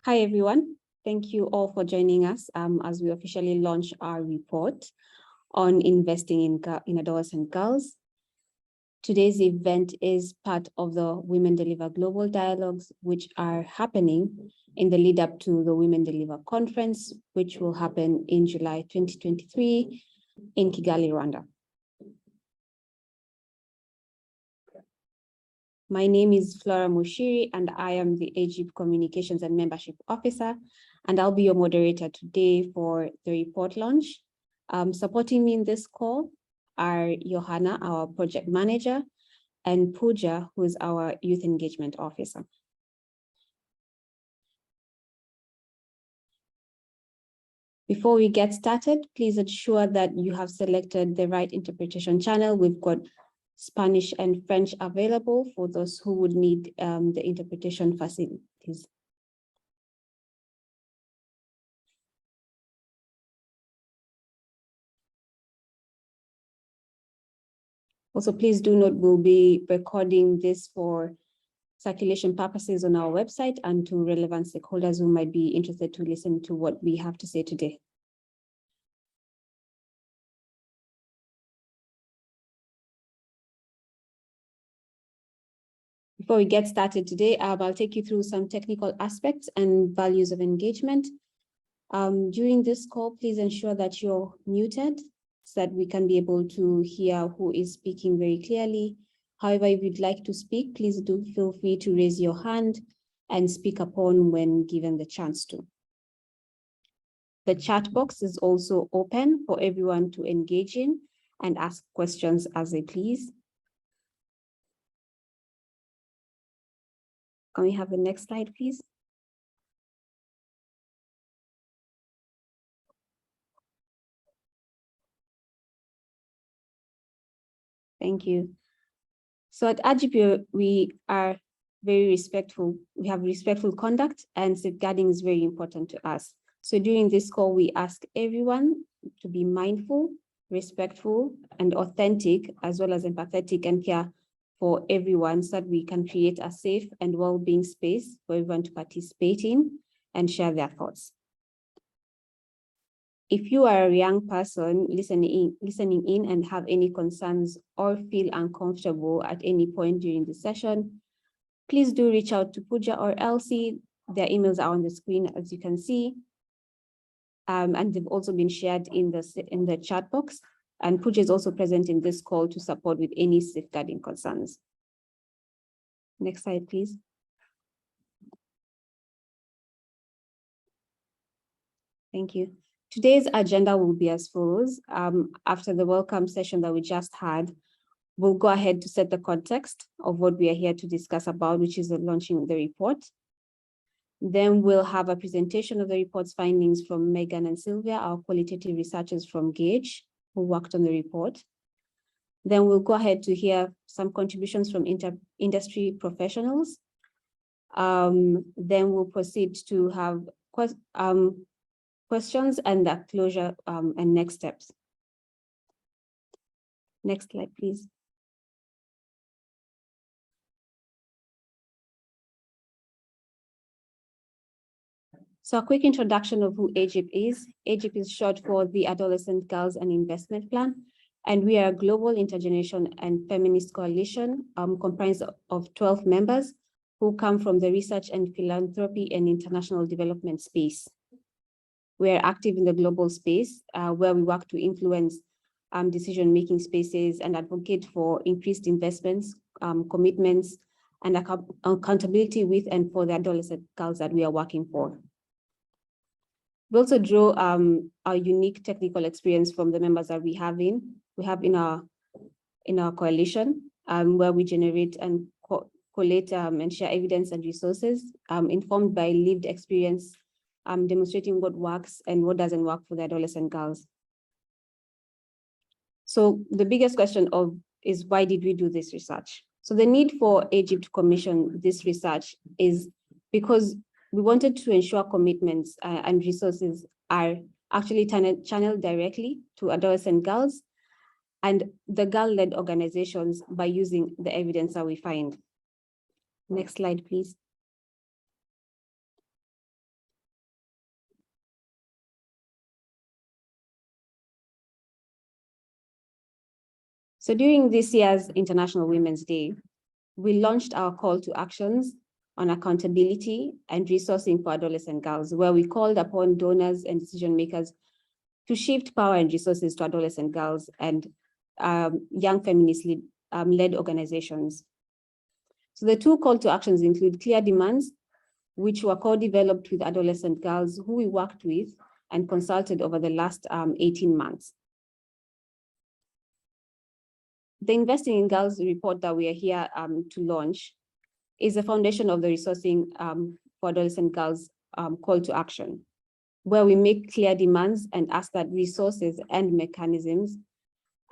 Hi, everyone. Thank you all for joining us as we officially launch our report on investing in adolescent girls. Today's event is part of the Women Deliver Global Dialogues, which are happening in the lead up to the Women Deliver Conference, which will happen in July 2023 in Kigali, Rwanda. My name is Flora Mushiri, and I am the AGIP Communications and Membership Officer, and I'll be your moderator today for the report launch. Supporting me in this call are Johanna, our project manager, and Pooja, who is our youth engagement officer. Before we get started, please ensure that you have selected the right interpretation channel. We've got Spanish and French available for those who would need the interpretation facilities. Also, please do note we'll be recording this for circulation purposes on our website and to relevant stakeholders who might be interested to listen to what we have to say today. Before we get started today, I'll take you through some technical aspects and values of engagement. During this call, please ensure that you're muted so that we can be able to hear who is speaking very clearly. However, if you'd like to speak, please do feel free to raise your hand and speak upon when given the chance to. The chat box is also open for everyone to engage in and ask questions as they please. Can we have the next slide, please? Thank you. So at AGIP, we are very respectful. We have respectful conduct, and safeguarding is very important to us. So during this call, we ask everyone to be mindful, respectful, and authentic, as well as empathetic and care for everyone so that we can create a safe and well-being space for everyone to participate in and share their thoughts. If you are a young person listening in and have any concerns or feel uncomfortable at any point during the session, please do reach out to Pooja or Elsie. Their emails are on the screen, as you can see. And they've also been shared in the chat box. And Pooja is also present in this call to support with any safeguarding concerns. Next slide, please. Thank you. Today's agenda will be as follows. After the welcome session that we just had, we'll go ahead to set the context of what we are here to discuss about, which is the launching of the report. Then we'll have a presentation of the report's findings from Megan and Sylvia, our qualitative researchers from GAGE, who worked on the report. Then we'll go ahead to hear some contributions from industry professionals. Then we'll proceed to have questions and the closure and next steps. Next slide, please. So a quick introduction of who AGIP is. AGIP is short for the Adolescent Girls and Investment Plan, and we are a global intergenerational and feminist coalition comprised of 12 members who come from the research and philanthropy and international development space. We are active in the global space where we work to influence decision-making spaces and advocate for increased investments, commitments, and accountability with and for the adolescent girls that we are working for. We also draw our unique technical experience from the members that we have in our coalition, where we generate and collate and share evidence and resources informed by lived experience, demonstrating what works and what doesn't work for the adolescent girls. So the biggest question is why did we do this research? So the need for AGIP to commission this research is because we wanted to ensure commitments and resources are actually channeled directly to adolescent girls and the girl-led organizations by using the evidence that we find. Next slide, please. So during this year's International Women's Day, we launched our call to actions on accountability and resourcing for adolescent girls, where we called upon donors and decision makers to shift power and resources to adolescent girls and young feminist-led organizations. So the two call to actions include clear demands, which were co-developed with adolescent girls who we worked with and consulted over the last 18 months. The Investing in Girls report that we are here to launch is the foundation of the resourcing for adolescent girls call to action, where we make clear demands and ask that resources and mechanisms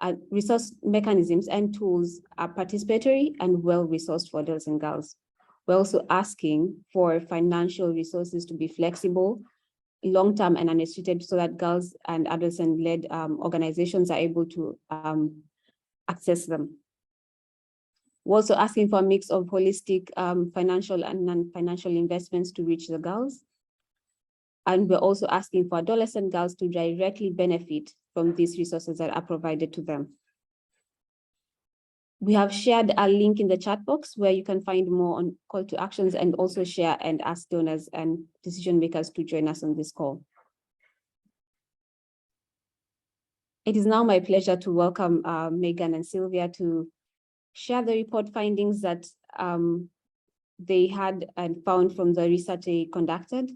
and tools are participatory and well-resourced for adolescent girls. We're also asking for financial resources to be flexible, long-term and unrestricted, so that girls and adolescent-led organizations are able to access them. We're also asking for a mix of holistic financial and non-financial investments to reach the girls. And we're also asking for adolescent girls to directly benefit from these resources that are provided to them. We have shared a link in the chat box where you can find more on call to actions and also share and ask donors and decision makers to join us on this call. It is now my pleasure to welcome Megan and Sylvia to share the report findings that they had and found from the research they conducted.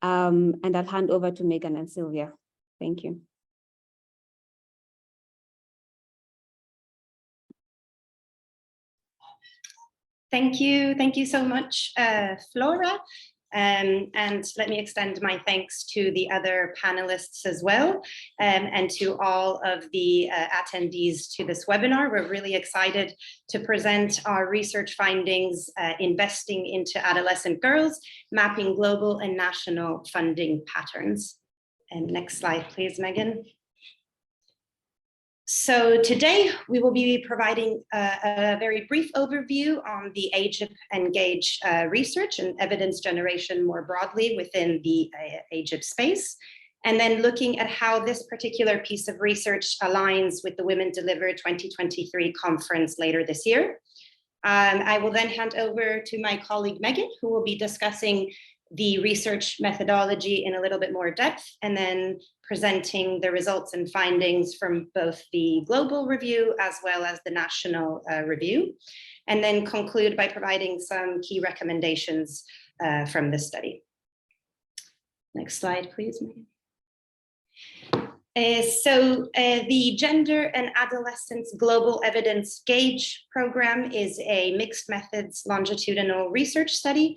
And I'll hand over to Megan and Sylvia. Thank you. Thank you so much, Flora. And let me extend my thanks to the other panelists as well, and to all of the attendees to this webinar. We're really excited to present our research findings, investing into adolescent girls, mapping global and national funding patterns. And next slide, please, Megan. So today we will be providing a very brief overview on the AGIP and GAGE research and evidence generation more broadly within the AGIP space, and then looking at how this particular piece of research aligns with the Women Deliver 2023 conference later this year. I will then hand over to my colleague Megan, who will be discussing the research methodology in a little bit more depth, and then presenting the results and findings from both the global review as well as the national review, and then conclude by providing some key recommendations from this study. Next slide, please. The Gender and Adolescence Global Evidence GAGE program is a mixed methods longitudinal research study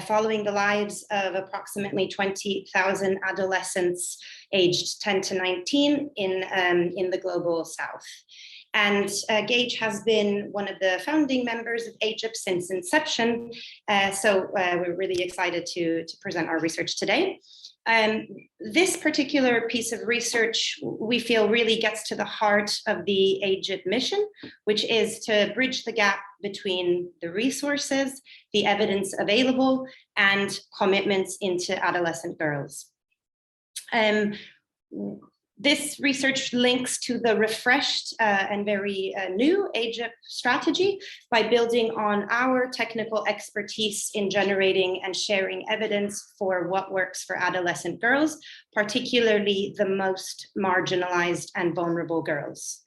following the lives of approximately 20,000 adolescents aged 10 to 19 in the global South. And GAGE has been one of the founding members of AGIP since inception. So we're really excited to present our research today. This particular piece of research, we feel, really gets to the heart of the AGIP mission, which is to bridge the gap between the resources, the evidence available, and commitments into adolescent girls. This research links to the refreshed and very new AGIP strategy by building on our technical expertise in generating and sharing evidence for what works for adolescent girls, particularly the most marginalized and vulnerable girls.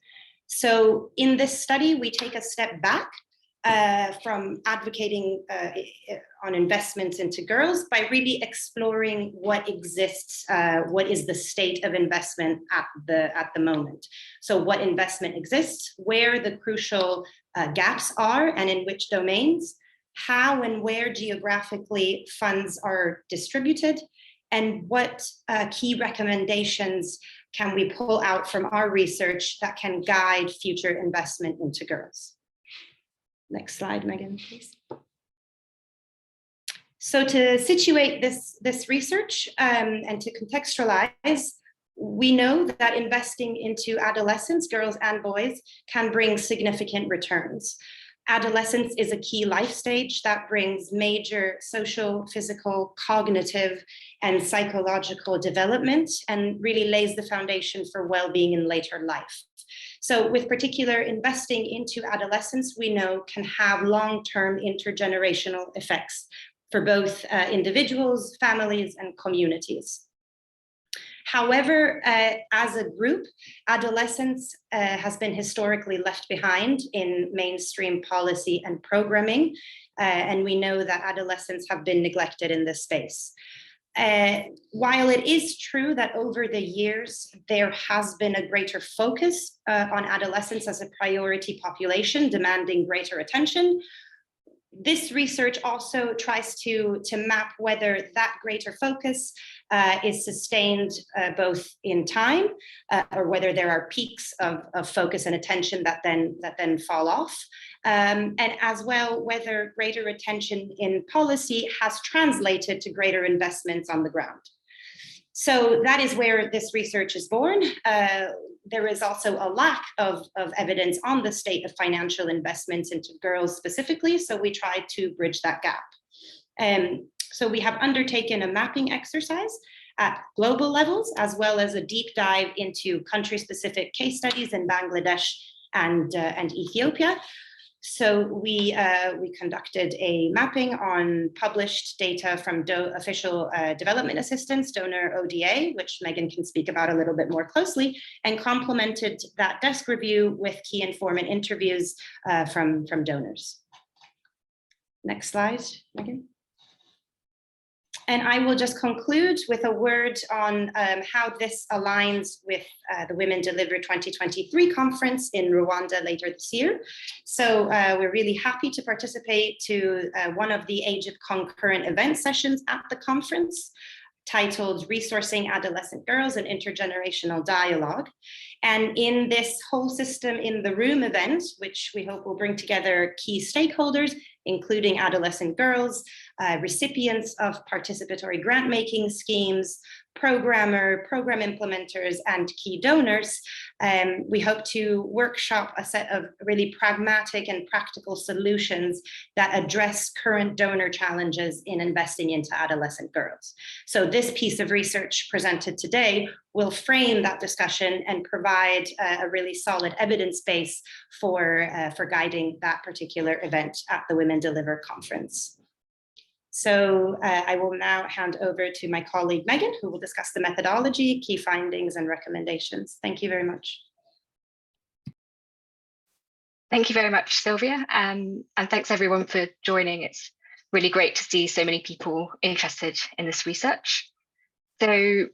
So in this study, we take a step back from advocating on investments into girls by really exploring what exists, what is the state of investment at the moment. So what investment exists, where the crucial gaps are and in which domains, how and where geographically funds are distributed, and what key recommendations can we pull out from our research that can guide future investment into girls. Next slide, Megan, please. So to situate this research and to contextualize, we know that investing into adolescents, girls and boys, can bring significant returns. Adolescence is a key life stage that brings major social, physical, cognitive, and psychological development and really lays the foundation for well-being in later life. So with particular investing into adolescence, we know can have long-term intergenerational effects for both individuals, families, and communities. However, as a group, adolescence has been historically left behind in mainstream policy and programming, and we know that adolescents have been neglected in this space. While it is true that over the years, there has been a greater focus on adolescents as a priority population demanding greater attention, this research also tries to map whether that greater focus is sustained both in time or whether there are peaks of focus and attention that then fall off. And as well, whether greater attention in policy has translated to greater investments on the ground. So that is where this research is born. There is also a lack of evidence on the state of financial investments into girls specifically, so we tried to bridge that gap. So we have undertaken a mapping exercise at global levels, as well as a deep dive into country-specific case studies in Bangladesh and Ethiopia. So we conducted a mapping on published data from official development assistance, donor ODA, which Megan can speak about a little bit more closely, and complemented that desk review with key informant interviews from donors. Next slide, Megan. And I will just conclude with a word on how this aligns with the Women Deliver 2023 conference in Rwanda later this year. So we're really happy to participate to one of the AGIP concurrent event sessions at the conference, titled Resourcing Adolescent Girls and Intergenerational Dialogue. And in this whole system in the room event, which we hope will bring together key stakeholders, including adolescent girls, recipients of participatory grant-making schemes, program implementers, and key donors, we hope to workshop a set of really pragmatic and practical solutions that address current donor challenges in investing into adolescent girls. So this piece of research presented today will frame that discussion and provide a really solid evidence base for guiding that particular event at the Women Deliver conference. So I will now hand over to my colleague, Megan, who will discuss the methodology, key findings, and recommendations. Thank you very much. Thank you very much, Sylvia. And thanks everyone for joining. It's really great to see so many people interested in this research. So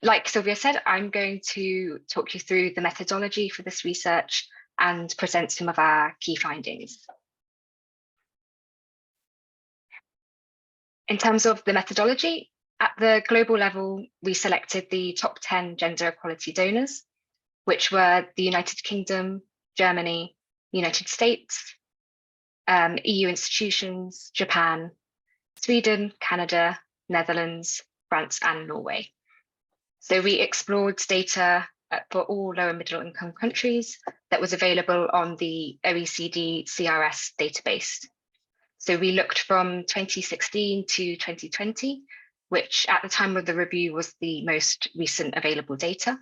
like Sylvia said, I'm going to talk you through the methodology for this research and present some of our key findings. In terms of the methodology, at the global level, we selected the top 10 gender equality donors, which were the United Kingdom, Germany, United States, EU institutions, Japan, Sweden, Canada, Netherlands, France, and Norway. So we explored data for all low and middle income countries that was available on the OECD CRS database. So we looked from 2016 to 2020, which at the time of the review was the most recent available data.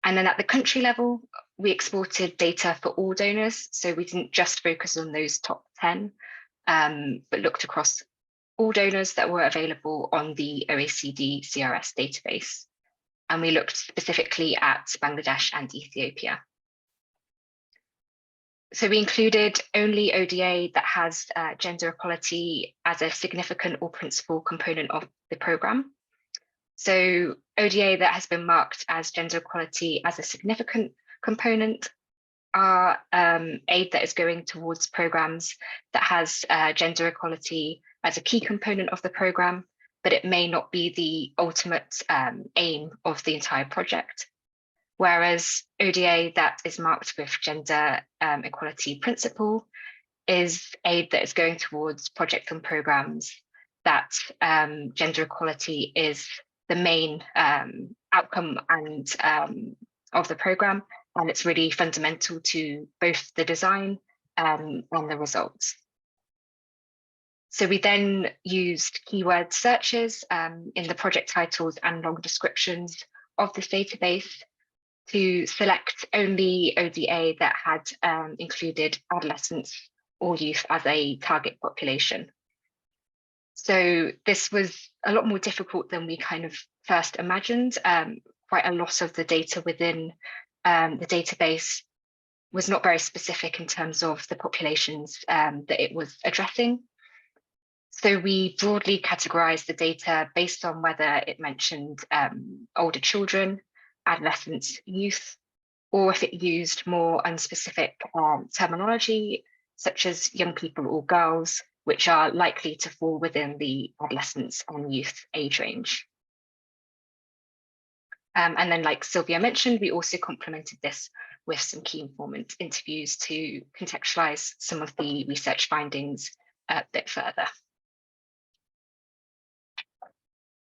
And then at the country level, we exported data for all donors. So we didn't just focus on those top 10, but looked across all donors that were available on the OECD CRS database. And we looked specifically at Bangladesh and Ethiopia. So we included only ODA that has gender equality as a significant or principal component of the programme. So ODA that has been marked as gender equality as a significant component are aid that is going towards programmes that has gender equality as a key component of the programme, but it may not be the ultimate aim of the entire project. Whereas ODA that is marked with gender equality principle is aid that is going towards projects and programs that gender equality is the main outcome and of the program, and it's really fundamental to both the design on the results. So we then used keyword searches in the project titles and long descriptions of this database to select only ODA that had included adolescents or youth as a target population. So this was a lot more difficult than we kind of first imagined. Quite a lot of the data within the database was not very specific in terms of the populations that it was addressing. So we broadly categorized the data based on whether it mentioned older children, adolescents, youth, or if it used more unspecific terminology, such as young people or girls, which are likely to fall within the adolescents and youth age range. And then, like Sylvia mentioned, we also complemented this with some key informant interviews to contextualize some of the research findings a bit further.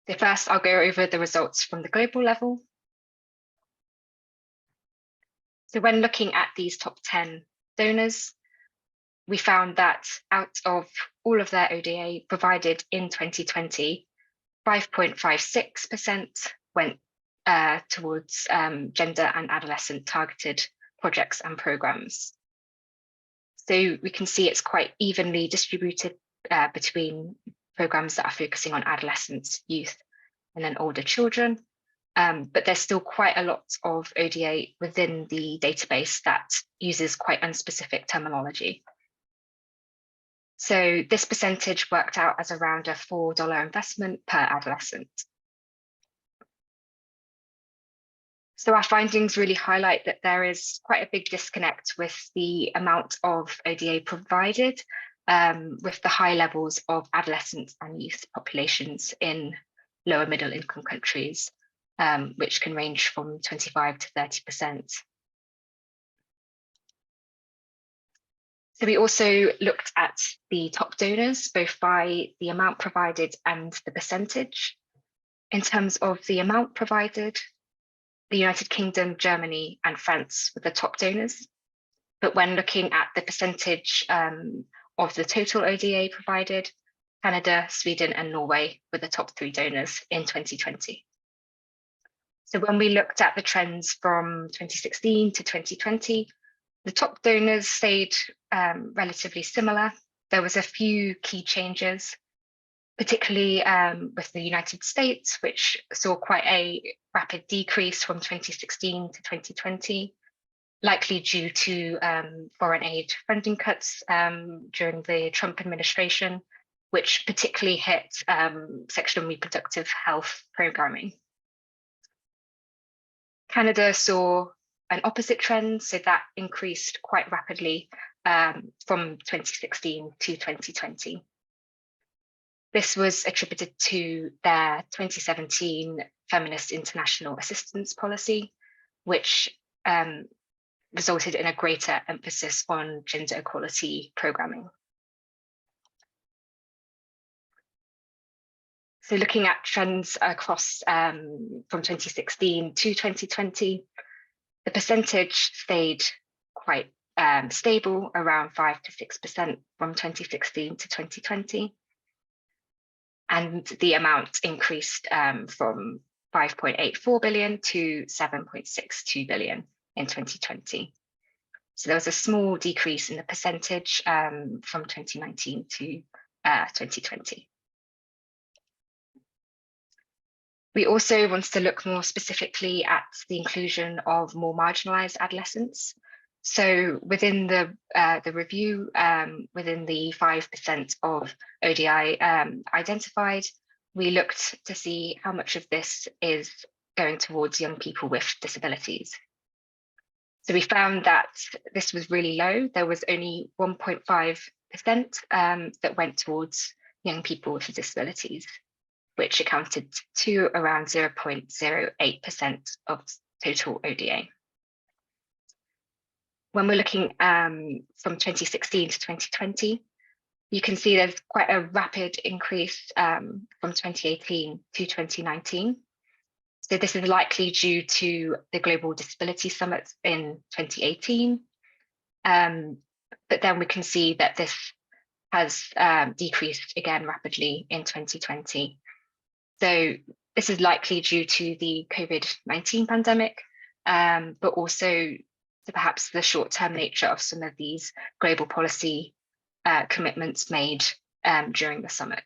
So first, I'll go over the results from the global level. So when looking at these top 10 donors, we found that out of all of their ODA provided in 2020, 5.56% went towards gender and adolescent targeted projects and programs. So we can see it's quite evenly distributed between programs that are focusing on adolescents, youth, and then older children. But there's still quite a lot of ODA within the database that uses quite unspecific terminology. So this percentage worked out as around a $4 investment per adolescent. So our findings really highlight that there is quite a big disconnect with the amount of ODA provided with the high levels of adolescent and youth populations in lower middle income countries, which can range from 25 to 30%. So we also looked at the top donors, both by the amount provided and the percentage. In terms of the amount provided, the United Kingdom, Germany, and France were the top donors. But when looking at the percentage of the total ODA provided, Canada, Sweden, and Norway were the top 3 donors in 2020. So when we looked at the trends from 2016 to 2020, the top donors stayed relatively similar. There was a few key changes, particularly with the United States, which saw quite a rapid decrease from 2016 to 2020, likely due to foreign aid funding cuts during the Trump administration, which particularly hit sexual and reproductive health programming. Canada saw an opposite trend, so that increased quite rapidly from 2016 to 2020. This was attributed to their 2017 Feminist International Assistance Policy, which resulted in a greater emphasis on gender equality programming. So looking at trends across from 2016 to 2020, the percentage stayed quite stable, around 5 to 6% from 2016 to 2020. And the amount increased from 5.84 billion to 7.62 billion in 2020. So there was a small decrease in the percentage from 2019 to 2020. We also wanted to look more specifically at the inclusion of more marginalized adolescents. So within the review, within the 5% of ODI identified, we looked to see how much of this is going towards young people with disabilities. So we found that this was really low. There was only 1.5% that went towards young people with disabilities, which accounted to around 0.08% of total ODA. When we're looking from 2016 to 2020, you can see there's quite a rapid increase from 2018 to 2019. So this is likely due to the Global Disability Summit in 2018. but then we can see that this has decreased again rapidly in 2020. So this is likely due to the COVID-19 pandemic, but also to perhaps the short-term nature of some of these global policy commitments made during the summit.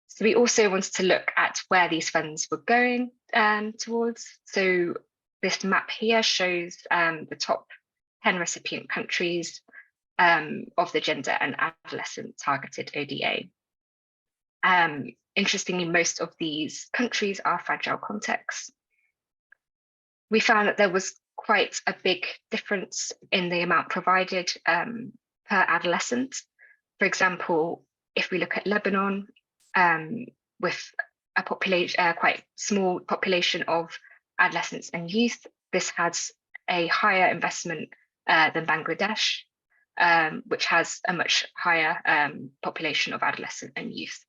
So we also wanted to look at where these funds were going towards. So this map here shows the top 10 recipient countries of the Gender and Adolescent Targeted ODA. Interestingly, most of these countries are fragile contexts. We found that there was quite a big difference in the amount provided per adolescent. For example, if we look at Lebanon, with a population, quite small population of adolescents and youth, this has a higher investment than Bangladesh, which has a much higher population of adolescent and youth.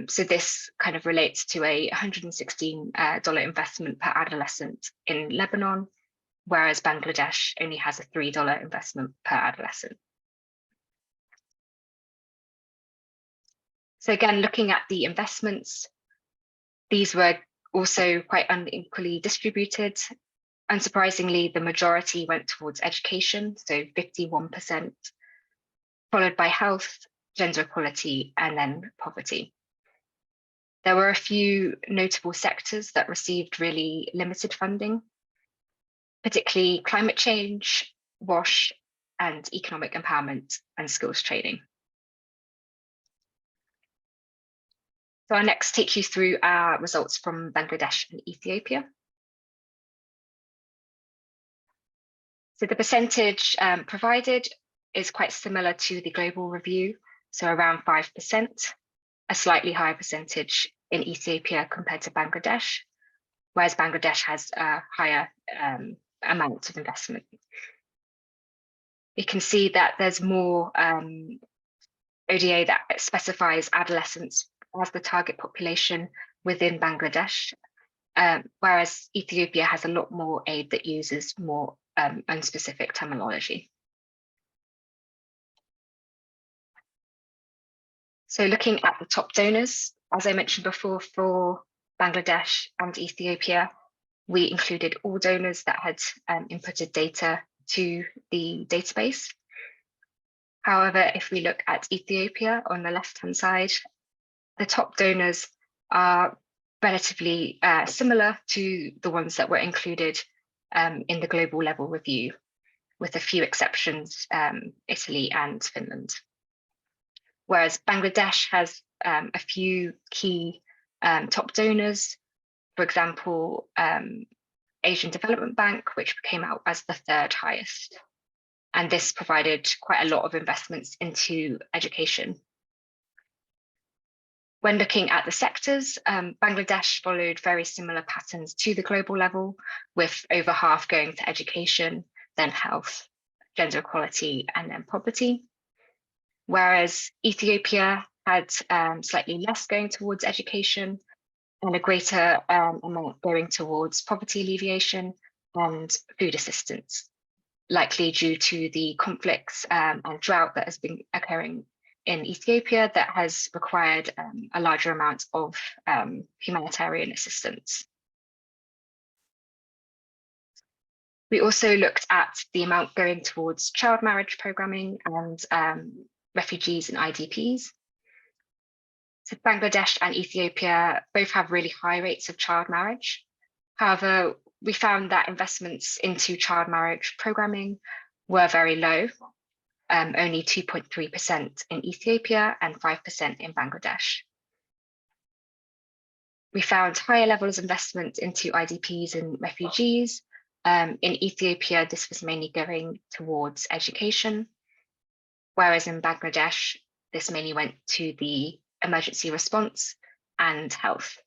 So this kind of relates to a $116 investment per adolescent in Lebanon, whereas Bangladesh only has a $3 investment per adolescent. So again, looking at the investments, these were also quite unequally distributed. Unsurprisingly, the majority went towards education, so 51%, followed by health, gender equality, and then poverty. There were a few notable sectors that received really limited funding, particularly climate change, WASH, and economic empowerment and skills training. So I'll next take you through our results from Bangladesh and Ethiopia. So the percentage provided is quite similar to the global review, so around 5%, a slightly higher percentage in Ethiopia compared to Bangladesh, whereas Bangladesh has a higher amount of investment. You can see that there's more ODA that specifies adolescents as the target population within Bangladesh, whereas Ethiopia has a lot more aid that uses more unspecific terminology. So looking at the top donors, as I mentioned before, for Bangladesh and Ethiopia, we included all donors that had inputted data to the database. However, if we look at Ethiopia on the left-hand side, the top donors are relatively similar to the ones that were included in the global level review, with a few exceptions, Italy and Finland. Whereas Bangladesh has a few key top donors, for example, Asian Development Bank, which came out as the third highest. And this provided quite a lot of investments into education. When looking at the sectors, Bangladesh followed very similar patterns to the global level, with over half going to education, then health, gender equality, and then poverty. Whereas Ethiopia had slightly less going towards education and a greater amount going towards poverty alleviation and food assistance, likely due to the conflicts and drought that has been occurring in Ethiopia that has required a larger amount of humanitarian assistance. We also looked at the amount going towards child marriage programming and refugees and IDPs. So Bangladesh and Ethiopia both have really high rates of child marriage. However, we found that investments into child marriage programming were very low, only 2.3% in Ethiopia and 5% in Bangladesh. We found higher levels of investment into IDPs and refugees. In Ethiopia, this was mainly going towards education, whereas in Bangladesh, this mainly went to the emergency response and health.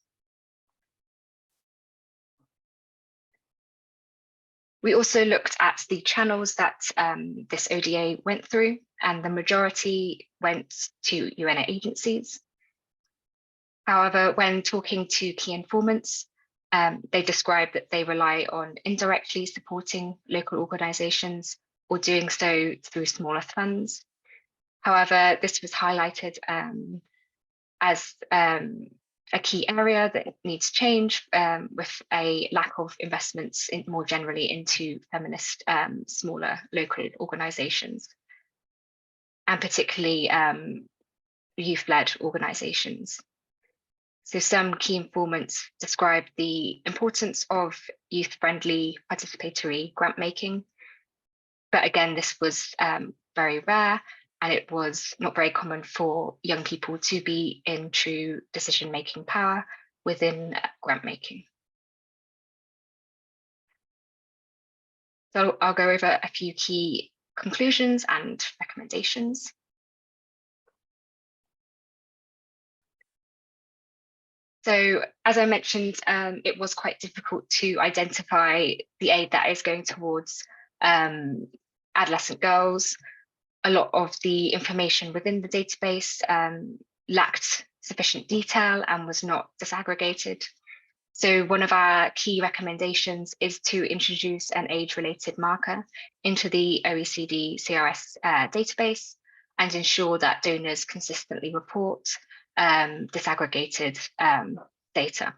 We also looked at the channels that this ODA went through, and the majority went to UN agencies. However, when talking to key informants, They describe that they rely on indirectly supporting local organisations or doing so through smaller funds. However, this was highlighted as a key area that needs change, with a lack of investments more generally into feminist smaller local organisations, and particularly youth-led organisations. So some key informants describe the importance of youth-friendly participatory grant making. But again, this was very rare, and it was not very common for young people to be in true decision-making power within grant making. So I'll go over a few key conclusions and recommendations. So as I mentioned, it was quite difficult to identify the aid that is going towards adolescent girls. A lot of the information within the database lacked sufficient detail and was not disaggregated. So one of our key recommendations is to introduce an age-related marker into the OECD CRS database and ensure that donors consistently report disaggregated data.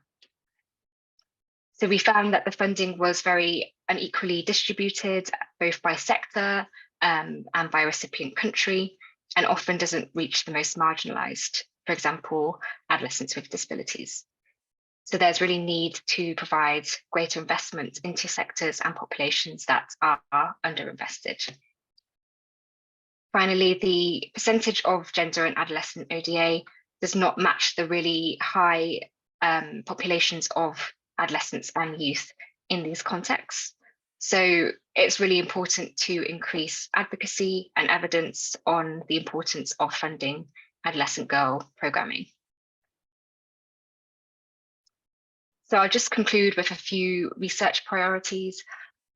So we found that the funding was very unequally distributed, both by sector and by recipient country, and often doesn't reach the most marginalized, for example, adolescents with disabilities. So there's really need to provide greater investment into sectors and populations that are underinvested. Finally, the percentage of gender and adolescent ODA does not match the really high populations of adolescents and youth in these contexts. So it's really important to increase advocacy and evidence on the importance of funding adolescent girl programming. So I'll just conclude with a few research priorities.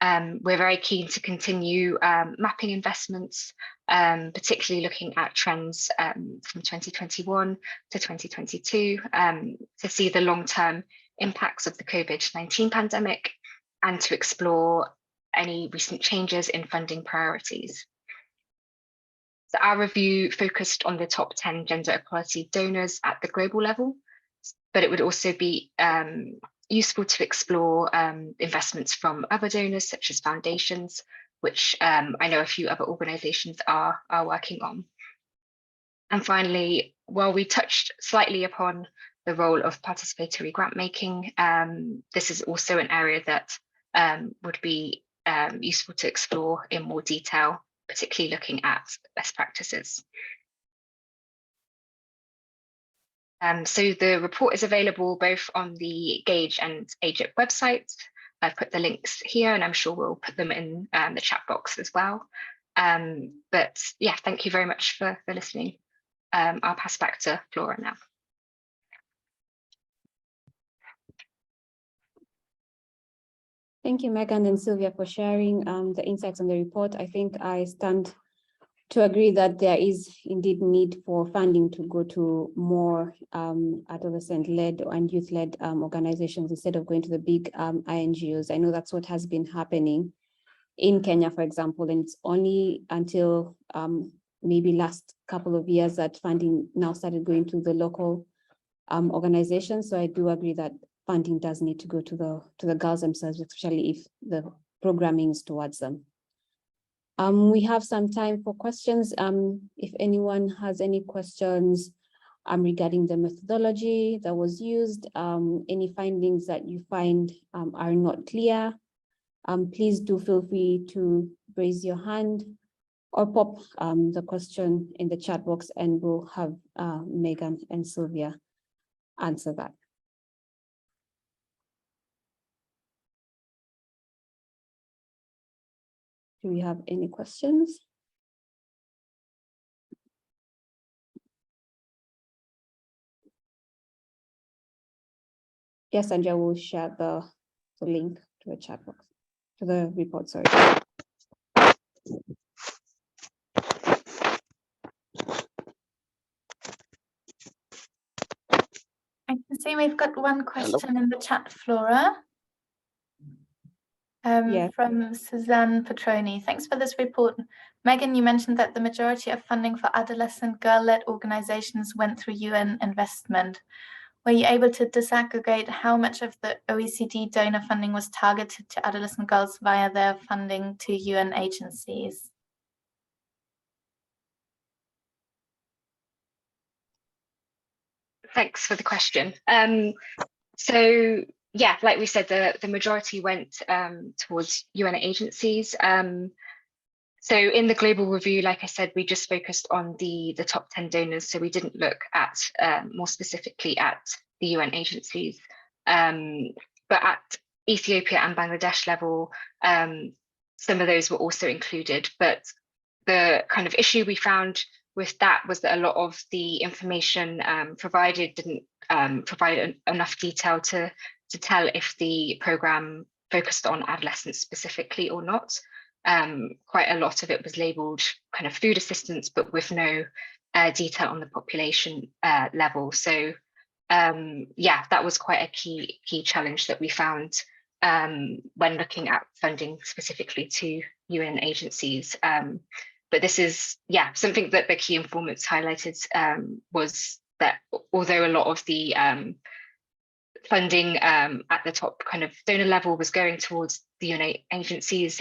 We're very keen to continue mapping investments, particularly looking at trends from 2021 to 2022 to see the long-term impacts of the COVID-19 pandemic and to explore any recent changes in funding priorities. So our review focused on the top 10 gender equality donors at the global level, but it would also be useful to explore investments from other donors such as foundations, which I know a few other organisations are working on. And finally, while we touched slightly upon the role of participatory grant making, this is also an area that would be useful to explore in more detail, particularly looking at best practices. So the report is available both on the GAGE and AGIP websites. I've put the links here and I'm sure we'll put them in the chat box as well. But yeah, thank you very much for listening. I'll pass back to Flora now. Thank you, Megan and Sylvia, for sharing the insights on the report. I think I stand to agree that there is indeed need for funding to go to more adolescent-led and youth-led organizations instead of going to the big INGOs. I know that's what has been happening in Kenya, for example, and it's only until maybe last couple of years that funding now started going to the local organizations. So I do agree that funding does need to go to the girls themselves, especially if the programming is towards them. We have some time for questions. If anyone has any questions regarding the methodology that was used, any findings that you find are not clear, please do feel free to raise your hand or pop the question in the chat box and we'll have Megan and Sylvia answer that. Do we have any questions? Yes, Anja will share the link to the chat box, to the report, sorry. I can see we've got one question in the chat, Flora. From Suzanne Petroni. Thanks for this report. Megan, you mentioned that the majority of funding for adolescent girl-led organizations went through UN investment. Were you able to disaggregate how much of the OECD donor funding was targeted to adolescent girls via their funding to UN agencies? Thanks for the question. So yeah, like we said, the majority went towards UN agencies. So in the global review, like I said, we just focused on the top 10 donors. So we didn't look at more specifically at the UN agencies. But at Ethiopia and Bangladesh level, some of those were also included. But the kind of issue we found with that was that a lot of the information provided didn't provide enough detail to tell if the program focused on adolescents specifically or not. Quite a lot of it was labeled kind of food assistance, but with no detail on the population level. So yeah, that was quite a key challenge that we found when looking at funding specifically to UN agencies. But this is, yeah, something that the key informants highlighted was that although a lot of the funding at the top kind of donor level was going towards the UN agencies,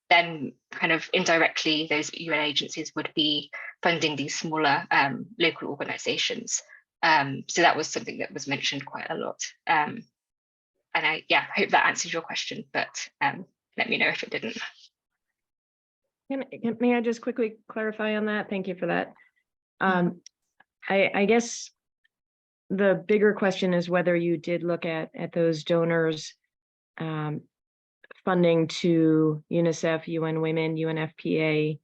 then kind of indirectly those UN agencies would be funding these smaller local organizations. So that was something that was mentioned quite a lot. And I hope that answers your question, but let me know if it didn't. May I just quickly clarify on that? Thank you for that. I guess the bigger question is whether you did look at those donors funding to UNICEF, UN Women, UNFPA,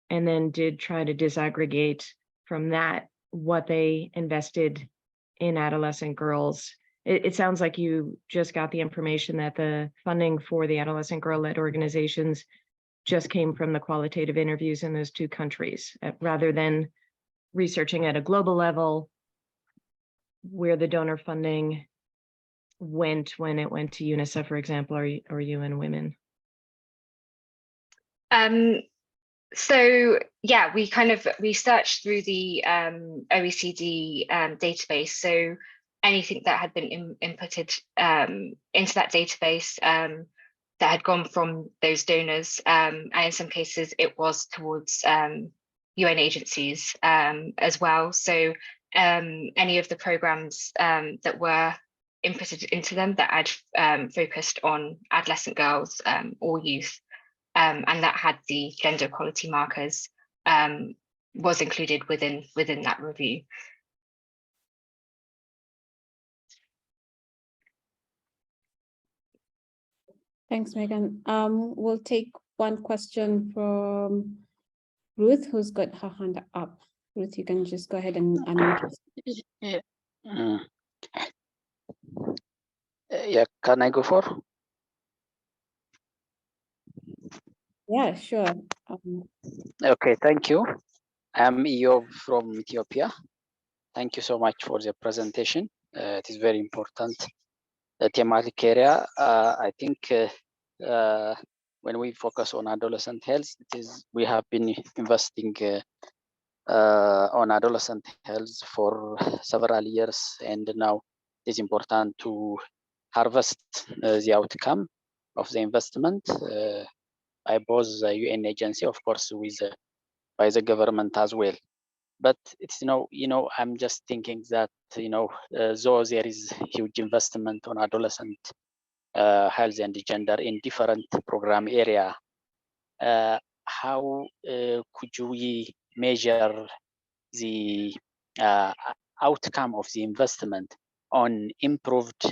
and then did try to disaggregate from that what they invested in adolescent girls. It sounds like you just got the information that the funding for the adolescent girl-led organizations just came from the qualitative interviews in those two countries, rather than researching at a global level where the donor funding went when it went to UNICEF, for example, or UN Women. So yeah, we searched through the OECD database. So anything that had been inputted into that database that had gone from those donors, and in some cases it was towards UN agencies as well. So any of the programs that were inputted into them that had focused on adolescent girls or youth, and that had the gender equality markers, was included within that review. Thanks, Megan. We'll take one question from Ruth, who's got her hand up. Ruth, you can just go ahead and unmute. Yeah, can I go for? Yeah, sure. Okay, thank you. I'm Eob from Ethiopia. Thank you so much for the presentation. It is very important. The thematic area, I think when we focus on adolescent health, we have been investing on adolescent health for several years, and now it is important to harvest the outcome of the investment by both the UN agency, of course, by the government as well. But it's I'm just thinking that though there is huge investment on adolescent health and gender in different program area, how could we measure the outcome of the investment on improved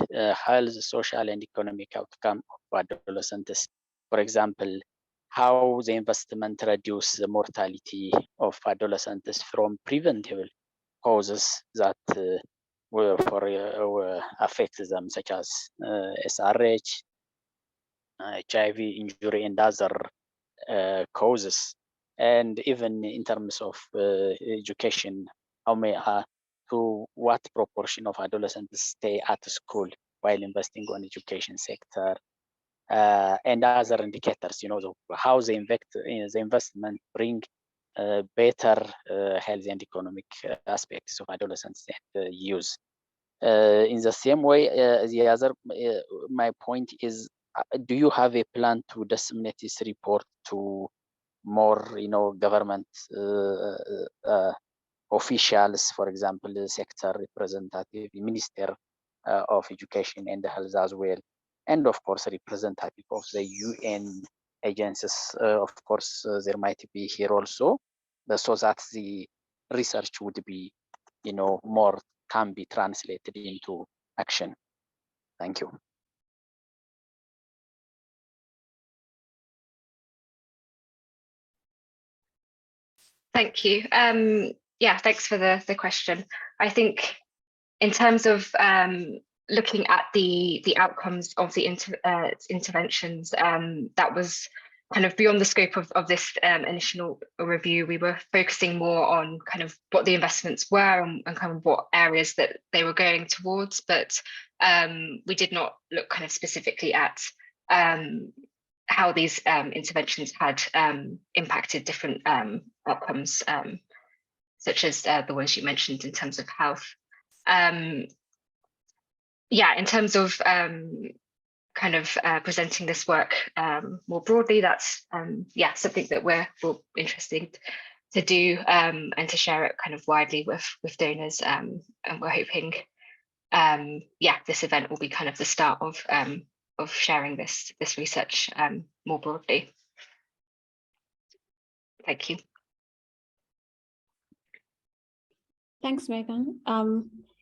health, social, and economic outcome of adolescents? For example, how the investment reduce the mortality of adolescents from preventable causes that affect them, such as SRH, HIV, injury, and other causes. And even in terms of education, to what proportion of adolescents stay at school while investing on education sector, and other indicators, how the investment bring better health and economic aspects of adolescents and youth. In the same way, my point is, do you have a plan to disseminate this report to more, government officials, for example, the sector representative, Minister of Education and Health as well, and of course, representative of the UN agencies. Of course, there might be here also, so that the research would be, more can be translated into action. Thank you. Thank you. Yeah, thanks for the question. I think in terms of looking at the outcomes of the interventions, that was kind of beyond the scope of this initial review. We were focusing more on kind of what the investments were and kind of what areas that they were going towards, but we did not look kind of specifically at how these interventions had impacted different outcomes, such as the ones you mentioned in terms of health. Yeah, in terms of kind of presenting this work more broadly, that's yeah, something that we're interested to do and to share it kind of widely with donors, and we're hoping yeah, this event will be kind of the start of sharing this research more broadly. Thank you. Thanks, Megan.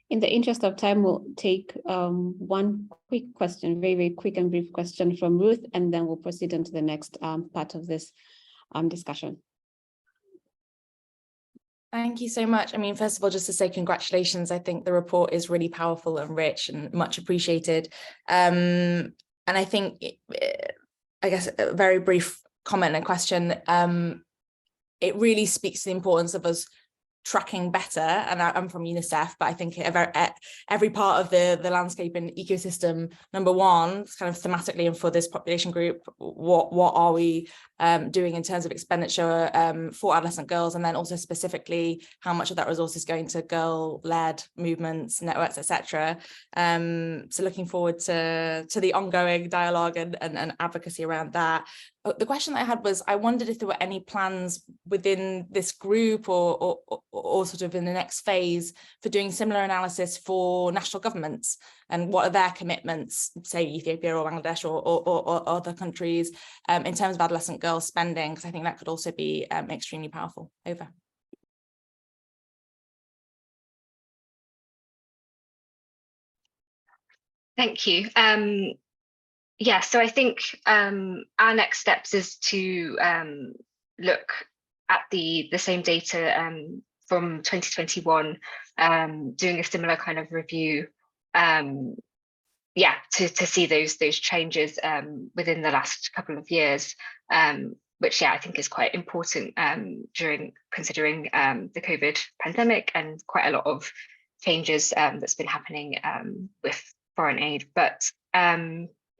In the interest of time, we'll take one quick question, very, very quick and brief question from Ruth, and then we'll proceed into the next part of this discussion. Thank you so much. I mean, first of all, just to say congratulations. I think the report is really powerful and rich and much appreciated. And I think, I guess, a very brief comment and question. It really speaks to the importance of us tracking better, and I'm from UNICEF, but I think every part of the landscape and ecosystem, number one, kind of thematically and for this population group, what are we doing in terms of expenditure for adolescent girls, and then also specifically how much of that resource is going to girl-led movements, networks, etc. So looking forward to the ongoing dialogue and advocacy around that. The question that I had was, I wondered if there were any plans within this group or sort of in the next phase for doing similar analysis for national governments, and what are their commitments, say Ethiopia or Bangladesh or other countries, in terms of adolescent girls spending, because I think that could also be extremely powerful. Over. Thank you. Yeah, so I think our next steps is to look at the same data from 2021, doing a similar kind of review, yeah, to see those changes within the last couple of years, which, yeah, I think is quite important during considering the COVID pandemic and quite a lot of changes that's been happening with foreign aid. But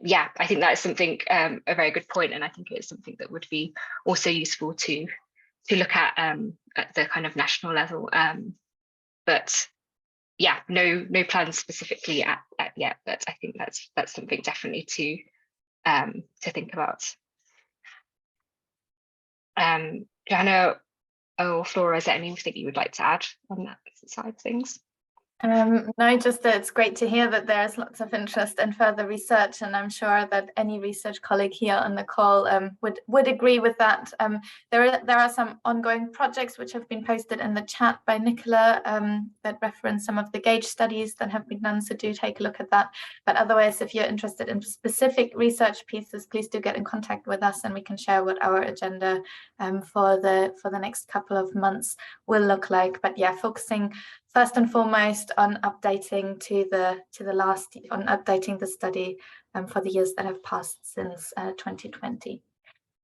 yeah, I think that is something, a very good point, and I think it's something that would be also useful to look at the kind of national level. But yeah, no plans specifically at yet, but I think that's something definitely to think about. Johanna or Flora, is there anything you would like to add on that side of things? No, just that it's great to hear that there's lots of interest in further research, and I'm sure that any research colleague here on the call would agree with that. There are some ongoing projects which have been posted in the chat by Nicola that reference some of the GAGE studies that have been done, so do take a look at that. But otherwise, if you're interested in specific research pieces, please do get in contact with us, and we can share what our agenda for the next couple of months will look like. But yeah, focusing first and foremost on updating updating the study for the years that have passed since 2020.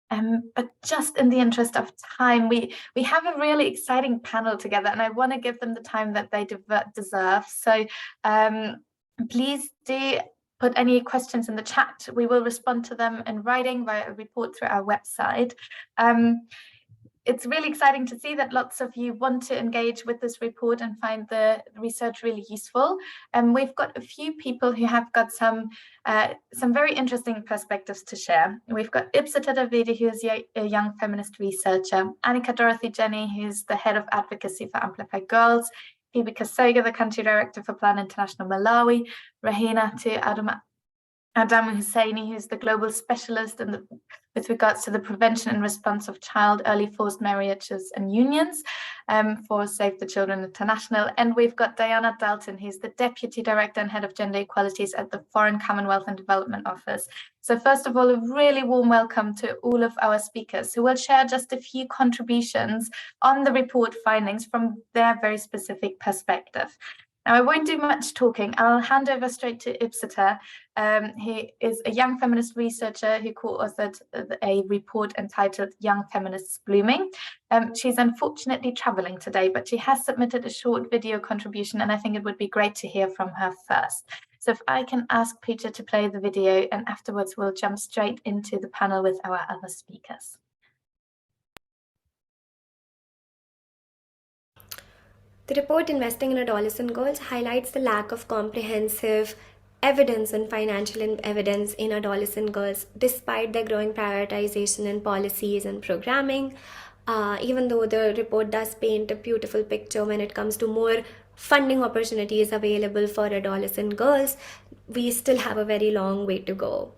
But just in the interest of time, we have a really exciting panel together, and I want to give them the time that they deserve. So please do put any questions in the chat. We will respond to them in writing via a report through our website. It's really exciting to see that lots of you want to engage with this report and find the research really useful. And we've got a few people who have got some very interesting perspectives to share. We've got Ipsita Davide, who is a young feminist researcher, Annika Dorothy Jenny, who's the head of advocacy for Amplify Girls, Phoebe Kasoga, the country director for Plan International Malawi, Rahina Adam Husseini, who's the global specialist with regards to the prevention and response of child early forced marriages and unions for Save the Children International. And we've got Diana Dalton, who's the Deputy Director and Head of Gender Equalities at the Foreign Commonwealth and Development Office. So first of all, a really warm welcome to all of our speakers who will share just a few contributions on the report findings from their very specific perspective. Now, I won't do much talking. I'll hand over straight to Ipsita. He is a young feminist researcher who co-authored a report entitled Young Feminists Blooming. She's unfortunately traveling today, but she has submitted a short video contribution, and I think it would be great to hear from her first. So if I can ask Peter to play the video, and afterwards we'll jump straight into the panel with our other speakers. The report Investing in Adolescent Girls highlights the lack of comprehensive evidence and financial evidence in adolescent girls, despite their growing prioritization in policies and programming. Even though the report does paint a beautiful picture when it comes to more funding opportunities available for adolescent girls, we still have a very long way to go.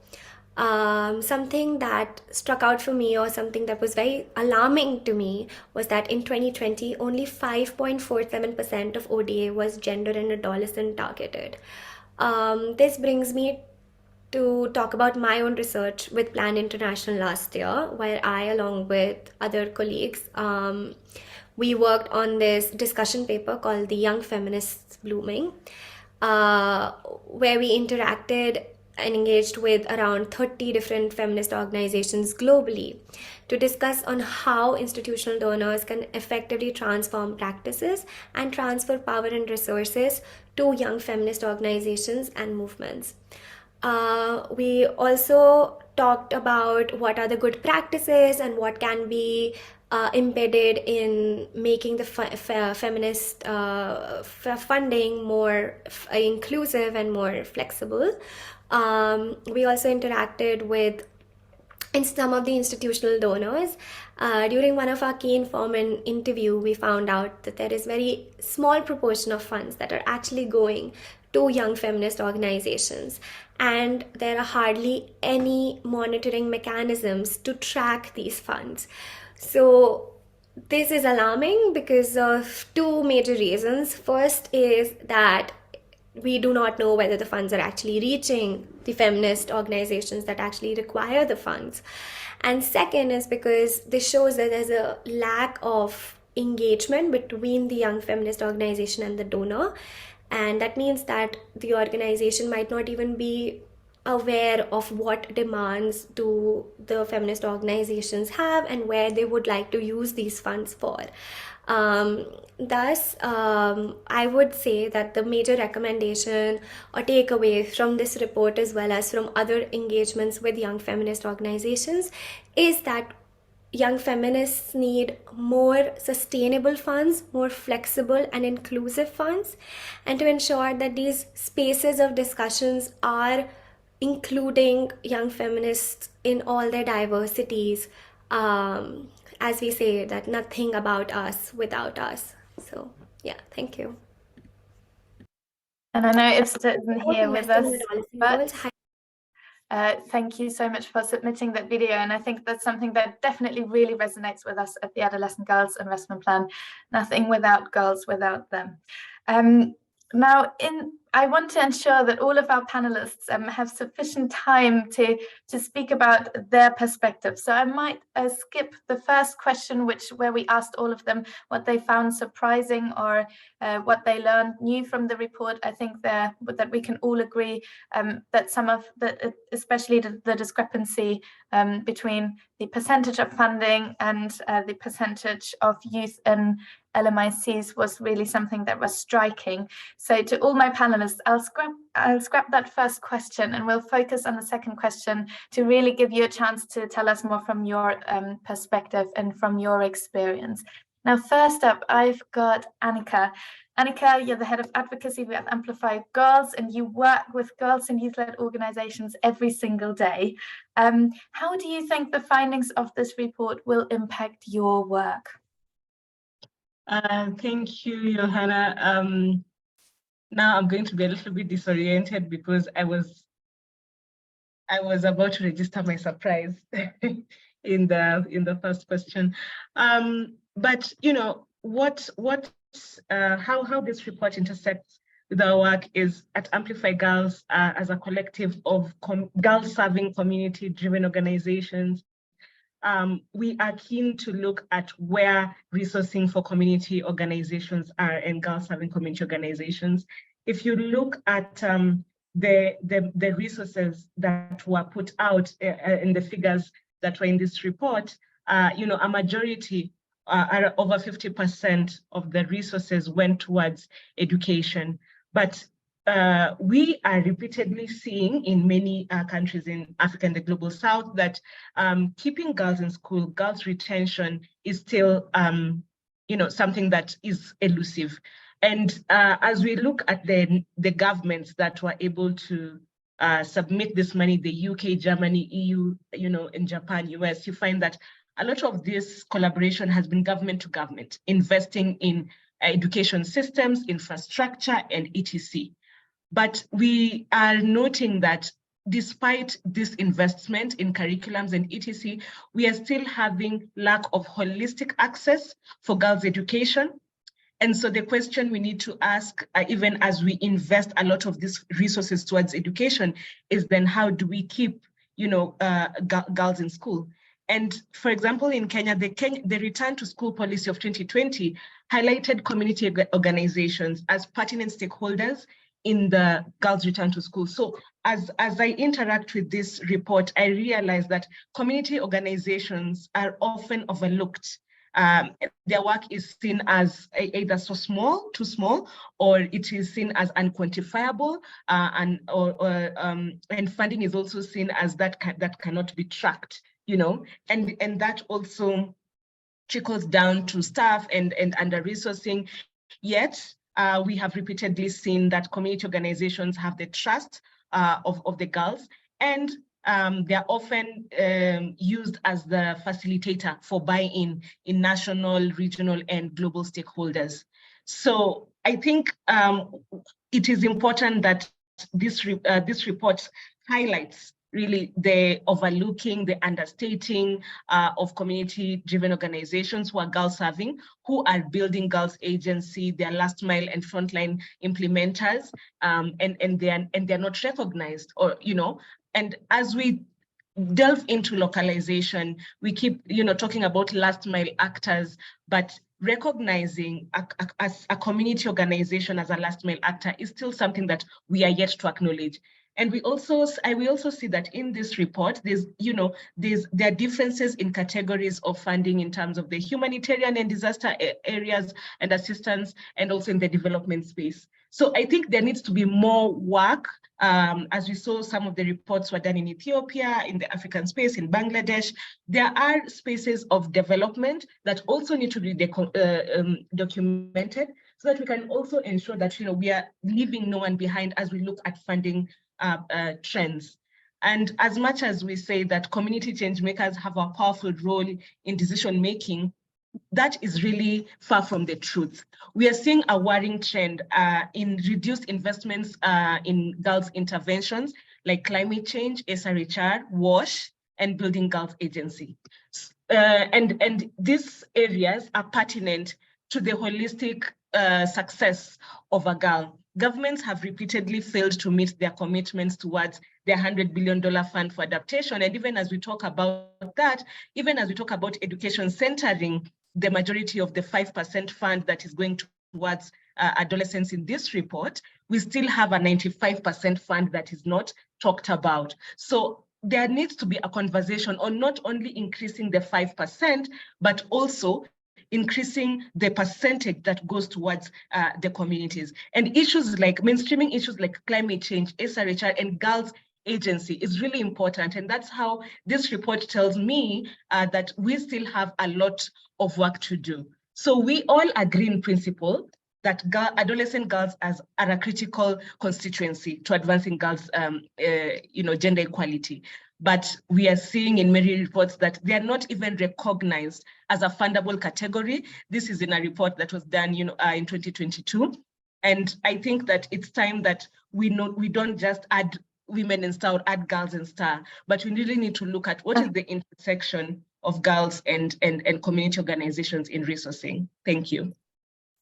Something that struck out for me, or something that was very alarming to me, was that in 2020, only 5.47% of ODA was gender and adolescent targeted. This brings me to talk about my own research with Plan International last year, where I, along with other colleagues, we worked on this discussion paper called The Young Feminists Blooming, where we interacted and engaged with around 30 different feminist organizations globally to discuss on how institutional donors can effectively transform practices and transfer power and resources to young feminist organizations and movements. We also talked about what are the good practices and what can be embedded in making the feminist funding more inclusive and more flexible. We also interacted with some of the institutional donors. During one of our key informant interview, we found out that there is very small proportion of funds that are actually going to young feminist organizations, and there are hardly any monitoring mechanisms to track these funds. So this is alarming because of two major reasons. First is that we do not know whether the funds are actually reaching the feminist organizations that actually require the funds. And second is because this shows that there's a lack of engagement between the young feminist organization and the donor. And that means that the organization might not even be aware of what demands do the feminist organizations have and where they would like to use these funds for. Thus, I would say that the major recommendation or takeaway from this report, as well as from other engagements with young feminist organizations, is that young feminists need more sustainable funds, more flexible and inclusive funds, and to ensure that these spaces of discussions are including young feminists in all their diversities. As we say, that nothing about us without us. So yeah, thank you. And I know Ipsita isn't here with us, but thank you so much for submitting that video. And I think that's something that definitely really resonates with us at the Adolescent Girls Investment Plan. Nothing without girls without them. Now, I want to ensure that all of our panelists have sufficient time to speak about their perspective. So I might skip the first question, where we asked all of them what they found surprising or what they learned new from the report. I think that we can all agree that some of especially the discrepancy between the percentage of funding and the percentage of youth in LMICs was really something that was striking. So to all my panelists, I'll scrap that first question and we'll focus on the second question to really give you a chance to tell us more from your perspective and from your experience. Now, first up, I've got Annika. Annika, you're the head of advocacy with Amplify Girls, and you work with girls and youth-led organizations every single day. How do you think the findings of this report will impact your work? Thank you, Johanna. Now I'm going to be a little bit disoriented because I was about to register my surprise in the first question. But you know how this report intersects with our work is at Amplify Girls as a collective of girl-serving community-driven organizations. We are keen to look at where resourcing for community organizations are and girl-serving community organizations. If you look at the resources that were put out in the figures that were in this report, a majority, over 50% of the resources went towards education. But we are repeatedly seeing in many countries in Africa and the Global South that keeping girls in school, girls' retention is still, something that is elusive. And as we look at the governments that were able to submit this money, the UK, Germany, EU, in Japan, US, you find that a lot of this collaboration has been government to government, investing in education systems, infrastructure, and etc. But we are noting that despite this investment in curriculums and etc., we are still having lack of holistic access for girls' education. And so the question we need to ask, even as we invest a lot of these resources towards education, is then how do we keep, girls in school? And for example, in Kenya, the return to school policy of 2020 highlighted community organizations as pertinent stakeholders in the girls' return to school. So as I interact with this report, I realize that community organizations are often overlooked. Their work is seen as either too small, or it is seen as unquantifiable, and funding is also seen as that cannot be tracked, and that also trickles down to staff and under-resourcing. Yet, we have repeatedly seen that community organizations have the trust of the girls, and they're often used as the facilitator for buy-in in national, regional, and global stakeholders. So I think it is important that this report highlights really the overlooking, the understating of community-driven organizations who are girl-serving, who are building girls' agency, their last mile and frontline implementers, and they're not recognized, and as we delve into localization, we keep, talking about last mile actors, but recognizing as a community organization as a last mile actor is still something that we are yet to acknowledge. And we also see that in this report, there are differences in categories of funding in terms of the humanitarian and disaster areas and assistance, and also in the development space. So I think there needs to be more work. As we saw, some of the reports were done in Ethiopia, in the African space, in Bangladesh. There are spaces of development that also need to be documented, so that we can also ensure that we are leaving no one behind as we look at funding trends. And as much as we say that community change makers have a powerful role in decision making, that is really far from the truth. We are seeing a worrying trend in reduced investments in girls' interventions like climate change, SRHR, WASH, and building girls' agency. And these areas are pertinent to the holistic success of a girl. governments have repeatedly failed to meet their commitments towards their $100 billion fund for adaptation. And even as we talk about that, even as we talk about education centering the majority of the 5% fund that is going towards adolescents in this report, we still have a 95% fund that is not talked about. So there needs to be a conversation on not only increasing the 5%, but also increasing the percentage that goes towards the communities. And issues like mainstreaming issues like climate change, SRHR, and girls' agency is really important. And that's how this report tells me that we still have a lot of work to do. So we all agree in principle that adolescent girls are a critical constituency to advancing girls' gender equality. But we are seeing in many reports that they are not even recognized as a fundable category. This is in a report that was done in 2022. And I think that it's time that we don't just add women in STAR or add girls in STAR, but we really need to look at what is the intersection of girls and community organizations in resourcing. Thank you.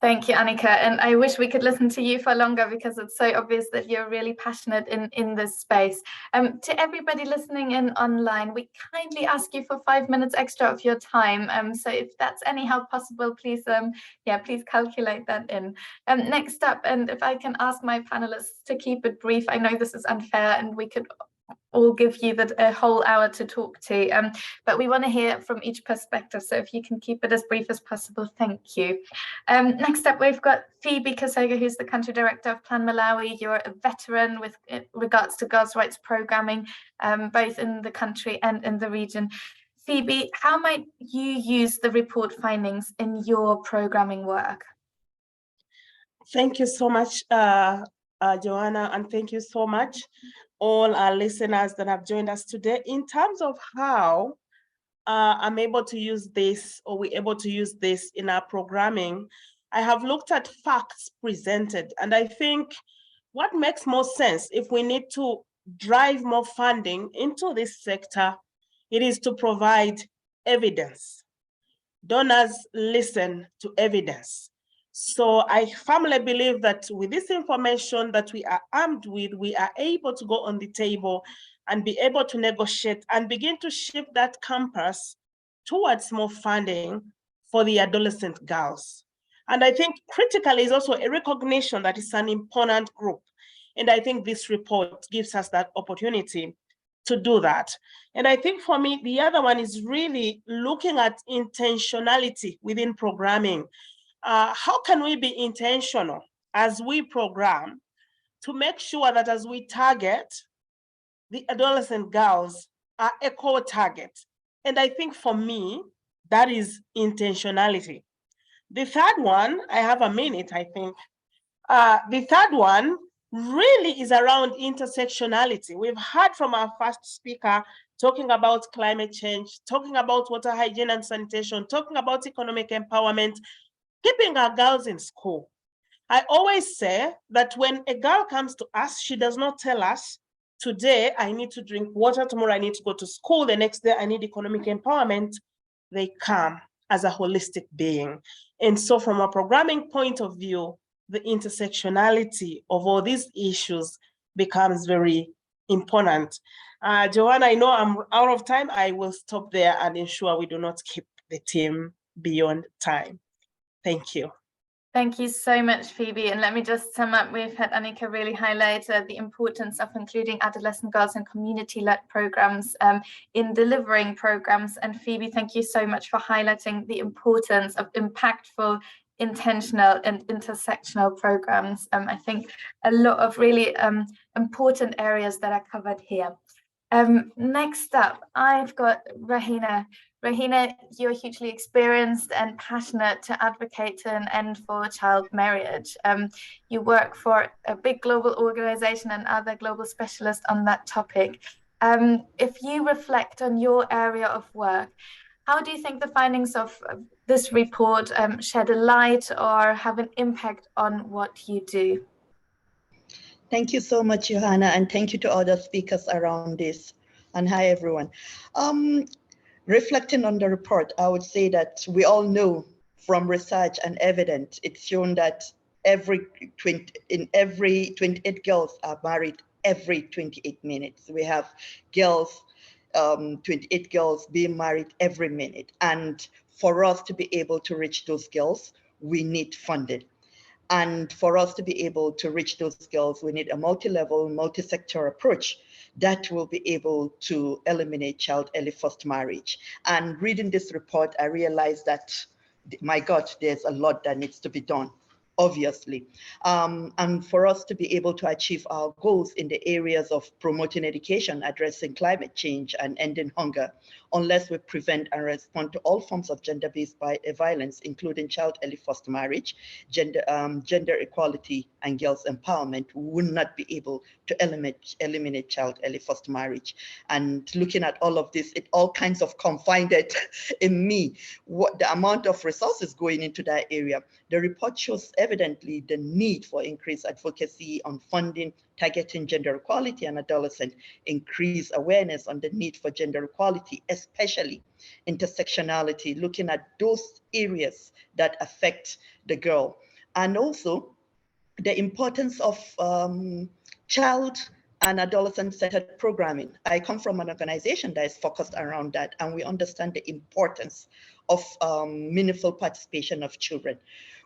Thank you, Annika. And I wish we could listen to you for longer because it's so obvious that you're really passionate in this space. To everybody listening in online, we kindly ask you for 5 minutes extra of your time. So if that's anyhow possible, please, please calculate that in. Next up, and if I can ask my panelists to keep it brief, I know this is unfair and we could all give you a whole hour to talk to, but we want to hear from each perspective. So if you can keep it as brief as possible, thank you. Next up, we've got Phoebe Kasega, who's the country director of Plan Malawi. You're a veteran with regards to girls' rights programming, both in the country and in the region. Phoebe, how might you use the report findings in your programming work? Thank you so much, Joanna, and thank you so much all our listeners that have joined us today. In terms of how I'm able to use this, or we're able to use this in our programming, I have looked at facts presented, and I think what makes more sense if we need to drive more funding into this sector, it is to provide evidence. Donors listen to evidence. So I firmly believe that with this information that we are armed with, we are able to go on the table and be able to negotiate and begin to shift that compass towards more funding for the adolescent girls. And I think critically is also a recognition that it's an important group. And I think this report gives us that opportunity to do that. And I think for me, the other one is really looking at intentionality within programming. How can we be intentional as we program to make sure that as we target, the adolescent girls are equal target? And I think for me, that is intentionality. The third one, I have a minute, I think. The third one really is around intersectionality. We've heard from our first speaker talking about climate change, talking about water hygiene and sanitation, talking about economic empowerment, keeping our girls in school. I always say that when a girl comes to us, she does not tell us, today I need to drink water, tomorrow I need to go to school, the next day I need economic empowerment. They come as a holistic being. And so from a programming point of view, the intersectionality of all these issues becomes very important. Joanna, I know I'm out of time. I will stop there and ensure we do not keep the team beyond time. Thank you. Thank you so much, Phoebe. And let me just sum up. We've had Annika really highlight the importance of including adolescent girls in community-led programs in delivering programs. And Phoebe, thank you so much for highlighting the importance of impactful, intentional and intersectional programs. I think a lot of really important areas that are covered here. Next up, I've got Rahina. Rahina, you're hugely experienced and passionate to advocate to an end for child marriage. You work for a big global organization and other global specialists on that topic. If you reflect on your area of work, how do you think the findings of this report shed a light or have an impact on what you do? Thank you so much, Johanna, and thank you to other speakers around this. And hi, everyone. Reflecting on the report, I would say that we all know from research and evidence, it's shown that every 28 girls are married every 28 minutes. We have girls, 28 girls being married every minute. And for us to be able to reach those girls, we need funding. And for us to be able to reach those girls, we need a multi-level, multi-sector approach that will be able to eliminate child early forced marriage. And reading this report, I realized that, my God, there's a lot that needs to be done, obviously. And for us to be able to achieve our goals in the areas of promoting education, addressing climate change, and ending hunger, unless we prevent and respond to all forms of gender-based violence, including child early forced marriage, gender equality, and girls' empowerment, we will not be able to eliminate child early forced marriage. And looking at all of this, it all kinds of confounded in me what the amount of resources going into that area. The report shows evidently the need for increased advocacy on funding, targeting gender equality and adolescent, increase awareness on the need for gender equality, especially intersectionality, looking at those areas that affect the girl. And also the importance of child and adolescent-centered programming. I come from an organization that is focused around that, and we understand the importance of meaningful participation of children.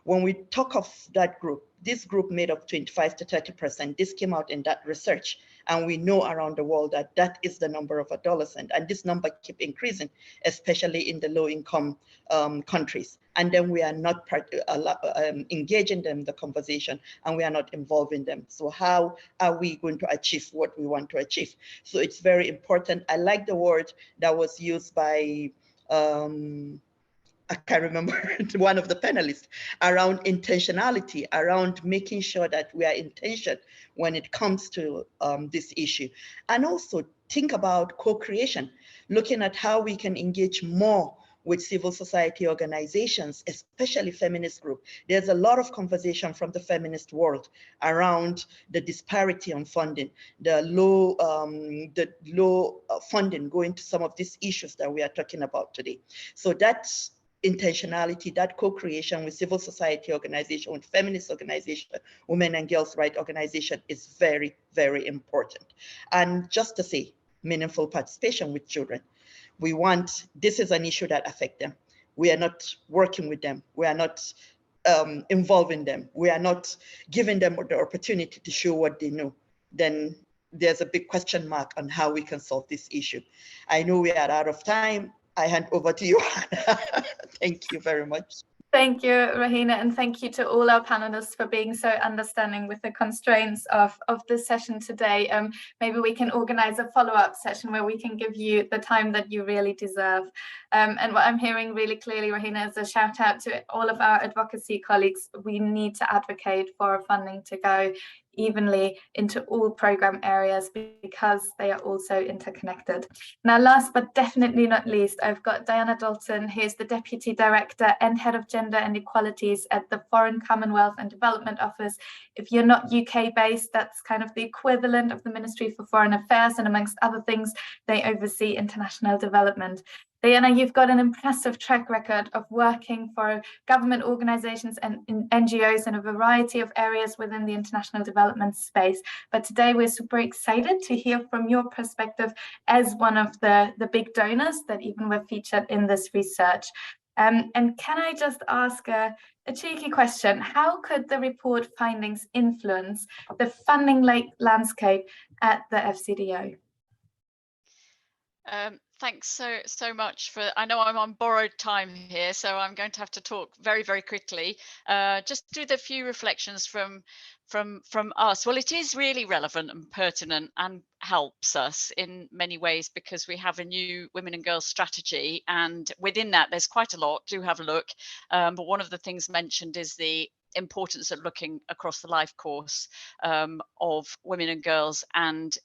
When we talk of that group, this group made up 25 to 30%. This came out in that research, and we know around the world that that is the number of adolescents, and this number keeps increasing, especially in the low-income countries. And then we are not engaging them in the conversation, and we are not involving them. So how are we going to achieve what we want to achieve? So it's very important. I like the word that was used by I can't remember one of the panelists, around intentionality, around making sure that we are intentional when it comes to this issue. And also think about co-creation, looking at how we can engage more with civil society organizations, especially feminist groups. There's a lot of conversation from the feminist world around the disparity on funding, the low funding going to some of these issues that we are talking about today. So that's intentionality, that co-creation with civil society organization, with feminist organization, women and girls' rights organization is very, very important. And just to say, meaningful participation with children. We want, this is an issue that affects them. We are not working with them. We are not involving them. We are not giving them the opportunity to show what they know. Then there's a big question mark on how we can solve this issue. I know we are out of time. I hand over to you. Thank you very much. Thank you, Rahina, and thank you to all our panelists for being so understanding with the constraints of this session today. Maybe we can organize a follow-up session where we can give you the time that you really deserve. And what I'm hearing really clearly, Rahina, is a shout out to all of our advocacy colleagues. We need to advocate for funding to go evenly into all program areas because they are also interconnected. Now, last but definitely not least, I've got Diana Dalton, who's the Deputy Director and Head of Gender and Equalities at the Foreign, Commonwealth and Development Office. If you're not UK based, that's kind of the equivalent of the Ministry for Foreign Affairs, and amongst other things, they oversee international development. Diana, you've got an impressive track record of working for government organizations and NGOs in a variety of areas within the international development space. But today we're super excited to hear from your perspective as one of the big donors that even were featured in this research. And can I just ask a cheeky question? How could the report findings influence the funding landscape at the FCDO? Thanks so much for, I know I'm on borrowed time here, so I'm going to have to talk very, very quickly. Just with a few reflections from us. Well, it is really relevant and pertinent and helps us in many ways because we have a new women and girls strategy, and within that there's quite a lot. Do have a look, but one of the things mentioned is the importance of looking across the life course of women and girls and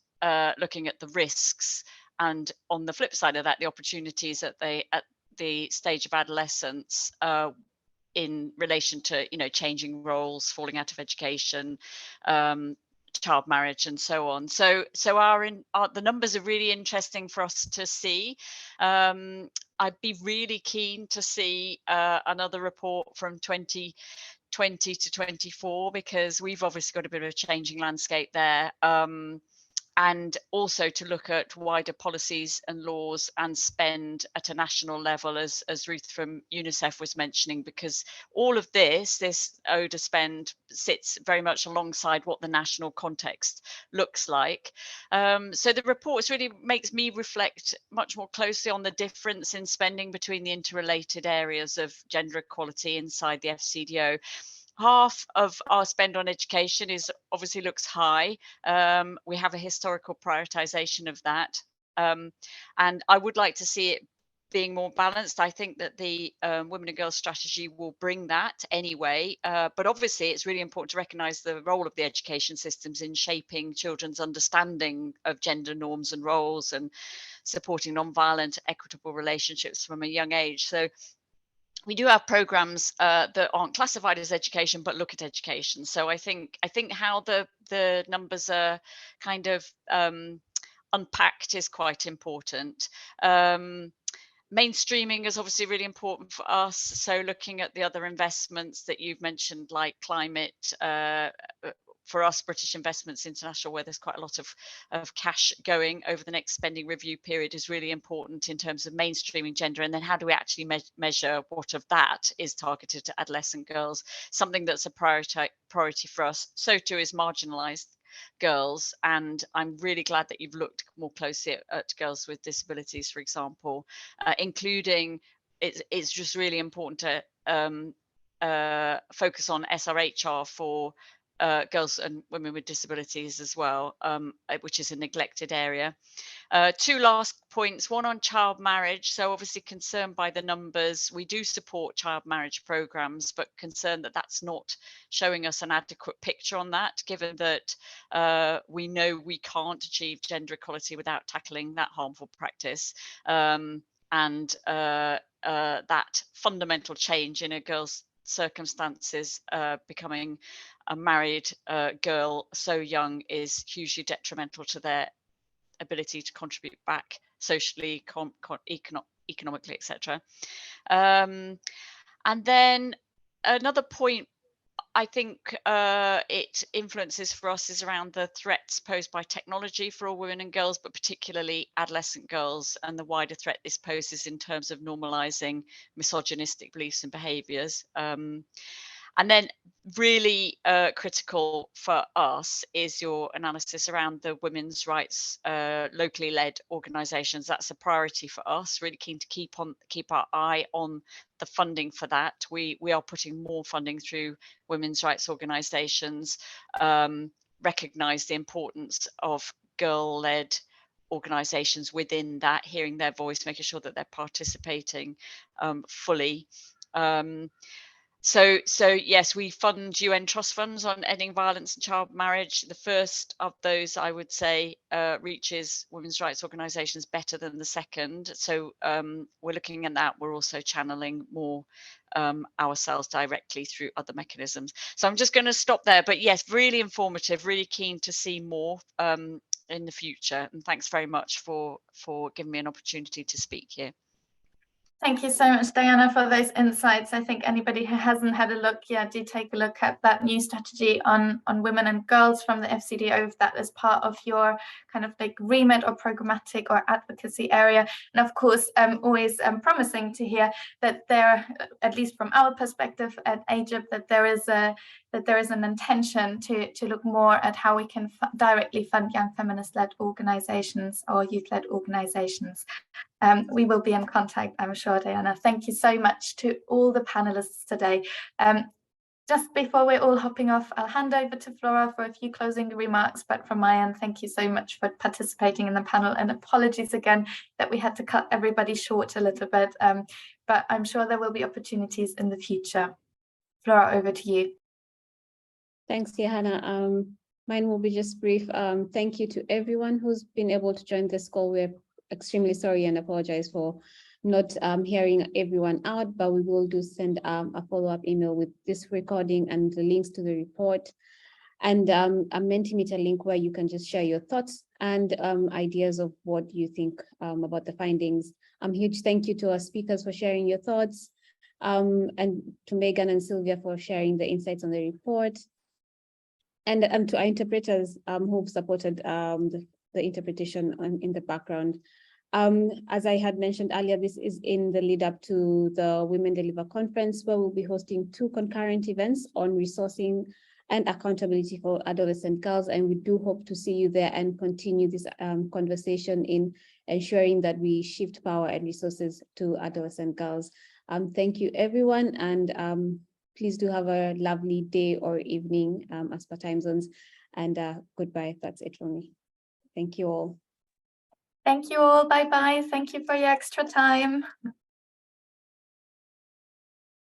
looking at the risks. And on the flip side of that, the opportunities at the stage of adolescence in relation to, you know, changing roles, falling out of education, child marriage, and so on. So the numbers are really interesting for us to see. I'd be really keen to see another report from 2020 20 to 24, because we've obviously got a bit of a changing landscape there. And also to look at wider policies and laws and spend at a national level, as Ruth from UNICEF was mentioning, because all of this ODA spend sits very much alongside what the national context looks like. So the report really makes me reflect much more closely on the difference in spending between the interrelated areas of gender equality inside the FCDO. Half of our spend on education obviously looks high. We have a historical prioritization of that. And I would like to see it being more balanced. I think that the Women and Girls strategy will bring that anyway. But obviously, it's really important to recognize the role of the education systems in shaping children's understanding of gender norms and roles and supporting nonviolent, equitable relationships from a young age. So we do have programs that aren't classified as education, but look at education. So I think how the numbers are kind of unpacked is quite important. Mainstreaming is obviously really important for us. So looking at the other investments that you've mentioned, like climate, for us, British Investments International, where there's quite a lot of cash going over the next spending review period, is really important in terms of mainstreaming gender. And then how do we actually measure what of that is targeted to adolescent girls? Something that's a priority for us. So too is marginalised girls. And I'm really glad that you've looked more closely at girls with disabilities, for example, including it's just really important to focus on SRHR for girls and women with disabilities as well, which is a neglected area. Two last points, one on child marriage. So obviously concerned by the numbers. We do support child marriage programs, but concerned that that's not showing us an adequate picture on that, given that we know we can't achieve gender equality without tackling that harmful practice. And that fundamental change in a girl's circumstances, becoming a married girl so young, is hugely detrimental to their ability to contribute back socially, economically, etc. And then another point I think it influences for us is around the threats posed by technology for all women and girls, but particularly adolescent girls, and the wider threat this poses in terms of normalizing misogynistic beliefs and behaviors. And then really critical for us is your analysis around the women's rights locally led organisations. That's a priority for us. Really keen to keep our eye on the funding for that. We are putting more funding through women's rights organisations, recognise the importance of girl-led organisations within that, hearing their voice, making sure that they're participating fully. So yes, we fund UN trust funds on ending violence and child marriage. The first of those, I would say, reaches women's rights organisations better than the second. So we're looking at that. We're also channeling more ourselves directly through other mechanisms. So I'm just going to stop there. But yes, really informative, really keen to see more in the future. And thanks very much for giving me an opportunity to speak here. Thank you so much, Diana, for those insights. I think anybody who hasn't had a look yet, do take a look at that new strategy on women and girls from the FCDO, if that is part of your kind of like remit or programmatic or advocacy area. And of course, always promising to hear that there, at least from our perspective at AGIP, that there is an intention to look more at how we can directly fund young feminist-led organizations or youth-led organizations. We will be in contact, I'm sure, Diana. Thank you so much to all the panelists today. Just before we're all hopping off, I'll hand over to Flora for a few closing remarks. But from my end, thank you so much for participating in the panel, and apologies again that we had to cut everybody short a little bit. But I'm sure there will be opportunities in the future. Flora, over to you. Thanks, Johanna. Mine will be just brief. Thank you to everyone who's been able to join this call. We're extremely sorry and apologize for not hearing everyone out, but we will send a follow-up email with this recording and the links to the report, and a Mentimeter link where you can just share your thoughts and ideas of what you think about the findings. Huge thank you to our speakers for sharing your thoughts. and to Megan and Sylvia for sharing the insights on the report, and to our interpreters who've supported the interpretation in the background. As I had mentioned earlier, this is in the lead up to the Women Deliver Conference, where we'll be hosting 2 concurrent events on resourcing and accountability for adolescent girls. And we do hope to see you there and continue this conversation in ensuring that we shift power and resources to adolescent girls. Thank you, everyone. And please do have a lovely day or evening as per time zones. And goodbye. That's it from me. Thank you all. Thank you all. Bye-bye. Thank you for your extra time.